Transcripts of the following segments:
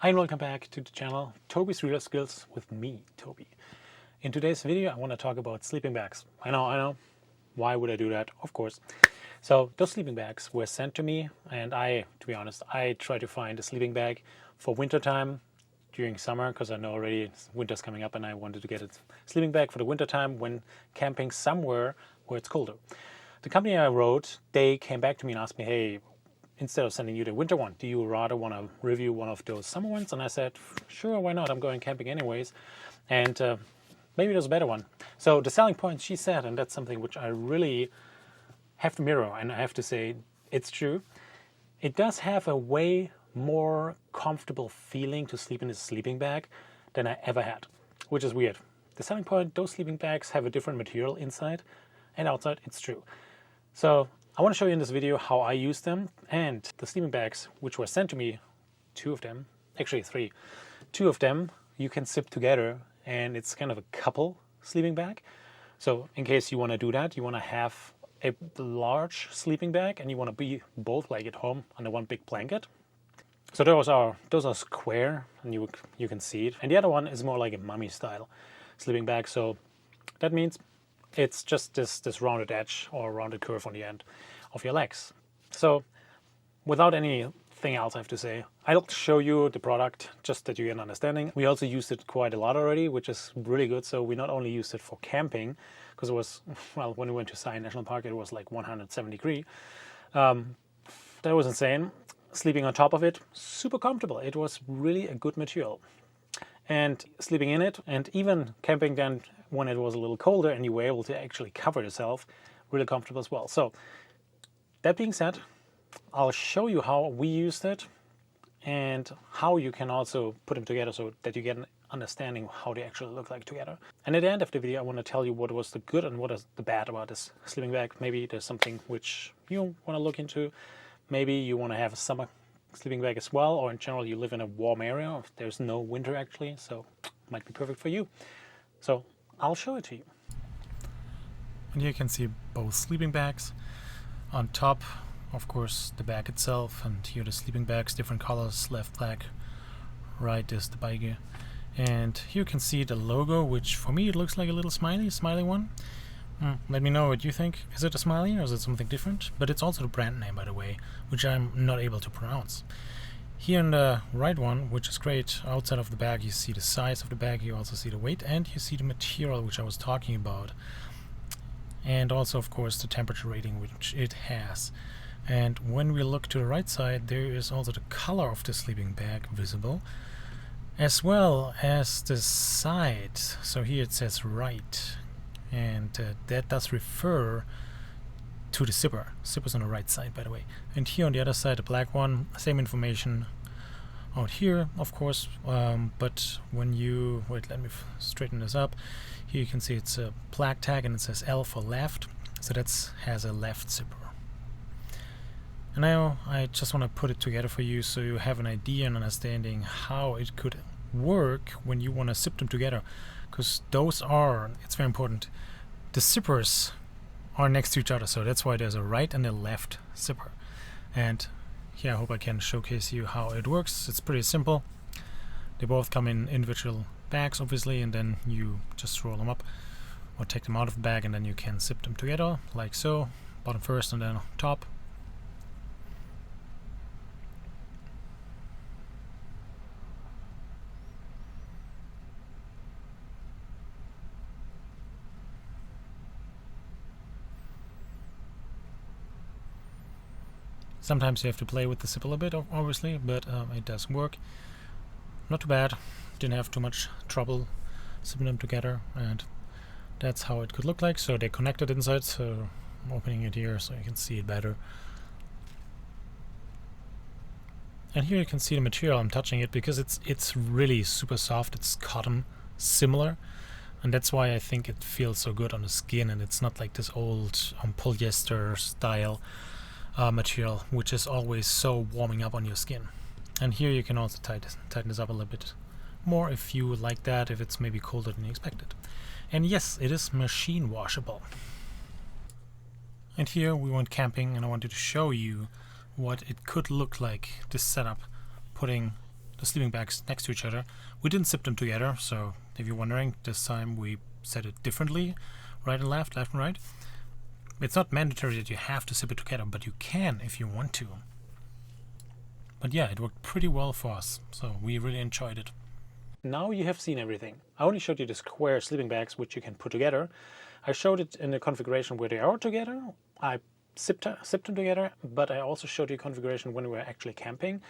Hi and welcome back to the channel Toby's Reader Skills with me, Toby. In today's video I want to talk about sleeping bags. I know. Why would I do that? Of course. So those sleeping bags were sent to me and to be honest, I try to find a sleeping bag for winter time during summer because I know already winter's coming up and I wanted to get a sleeping bag for the winter time when camping somewhere where it's colder. The company I wrote, they came back to me and asked me, hey, instead of sending you the winter one, do you rather want to review one of those summer ones? And I said, sure, why not? I'm going camping anyways. And maybe there's a better one. So the selling point, she said, and that's something which I really have to mirror, and I have to say it's true. It does have a way more comfortable feeling to sleep in a sleeping bag than I ever had, which is weird. The selling point, those sleeping bags have a different material inside and outside. It's true. So I want to show you in this video how I use them, and the sleeping bags which were sent to me, two of them, actually three, two of them you can zip together and it's kind of a couple sleeping bag. So in case you want to do that, you want to have a large sleeping bag and you want to be both like at home under one big blanket. So those are square and you can see it. And the other one is more like a mummy style sleeping bag. So that means it's just this rounded edge or rounded curve on the end of your legs. So without anything else I have to say, I'll show you the product just that you get an understanding. We also used it quite a lot already, which is really good. So we not only used it for camping, because it was, well, when we went to Zion National Park, it was like 107 degrees. That was insane. Sleeping on top of it, super comfortable. It was really a good material. And sleeping in it, and even camping then when it was a little colder and you were able to actually cover yourself, really comfortable as well. So that being said, I'll show you how we used it and how you can also put them together so that you get an understanding how they actually look like together. And at the end of the video, I want to tell you what was the good and what is the bad about this sleeping bag. Maybe there's something which you want to look into. Maybe you want to have a summer sleeping bag as well, or in general you live in a warm area, there's no winter actually, so it might be perfect for you. So I'll show it to you. And here you can see both sleeping bags. On top, of course, the bag itself, and here the sleeping bags, different colors, left black, right is the bag. And here you can see the logo, which for me it looks like a little smiley one. Let me know what you think. Is it a smiley or is it something different? But it's also the brand name, by the way, which I'm not able to pronounce. Here in the right one, which is great, outside of the bag you see the size of the bag, you also see the weight, and you see the material which I was talking about. And also, of course, the temperature rating which it has. And when we look to the right side, there is also the color of the sleeping bag visible, as well as the side. So here it says right. And that does refer to the zipper. Zipper's on the right side, by the way. And here on the other side, the black one, same information out here, of course. But when you wait, let me straighten this up. Here you can see it's a black tag and it says L for left. So that has a left zipper. And now I just want to put it together for you so you have an idea and understanding how it could work when you want to zip them together. Because those are, it's very important, the zippers are next to each other, so that's why there's a right and a left zipper. And here I hope I can showcase you how it works. It's pretty simple. They both come in individual bags, obviously, and then you just roll them up or take them out of the bag, and then you can zip them together like so, bottom first and then top. Sometimes you have to play with the zip a little bit, obviously, but it does work. Not too bad. Didn't have too much trouble zipping them together, and that's how it could look like. So they're connected inside, so I'm opening it here so you can see it better. And here you can see the material. I'm touching it because it's really super soft. It's cotton similar, and that's why I think it feels so good on the skin, and it's not like this old polyester style material, which is always so warming up on your skin. And here you can also tighten this up a little bit more if you like that, if it's maybe colder than you expected. And yes, it is machine washable. And here we went camping and I wanted to show you what it could look like, this setup, putting the sleeping bags next to each other. We didn't zip them together, so if you're wondering, this time we set it differently, right and left and right. It's not mandatory that you have to zip it together, but you can if you want to. But yeah, it worked pretty well for us, so we really enjoyed it. Now you have seen everything. I only showed you the square sleeping bags which you can put together. I showed it in a configuration where they are together. I zipped them together, but I also showed you a configuration when we were actually camping,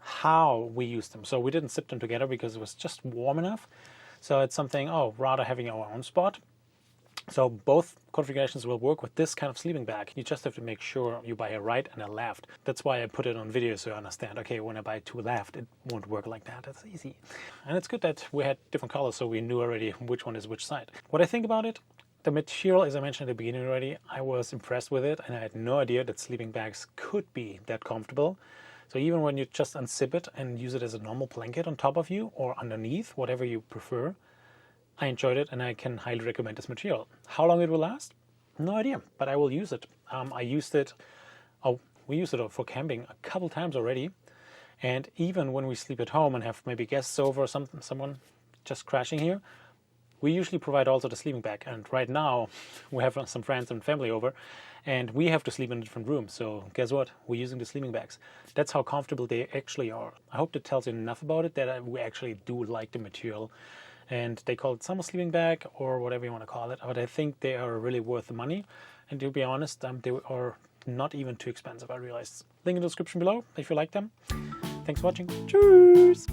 how we used them. So we didn't zip them together because it was just warm enough. So it's something, rather having our own spot. So both configurations will work with this kind of sleeping bag. You just have to make sure you buy a right and a left. That's why I put it on video, so you understand, okay, when I buy two left, it won't work like that. That's easy. And it's good that we had different colors, so we knew already which one is which side. What I think about it, the material, as I mentioned at the beginning already, I was impressed with it, and I had no idea that sleeping bags could be that comfortable. So even when you just unzip it and use it as a normal blanket on top of you or underneath, whatever you prefer, I enjoyed it, and I can highly recommend this material. How long it will last? No idea, but I will use it. We used it for camping a couple times already. And even when we sleep at home and have maybe guests over or someone just crashing here, we usually provide also the sleeping bag. And right now we have some friends and family over, and we have to sleep in a different room. So guess what? We're using the sleeping bags. That's how comfortable they actually are. I hope that tells you enough about it, that we actually do like the material. And they call it summer sleeping bag or whatever you want to call it. But I think they are really worth the money. And to be honest, they are not even too expensive, I realized. Link in the description below if you like them. Thanks for watching. Cheers!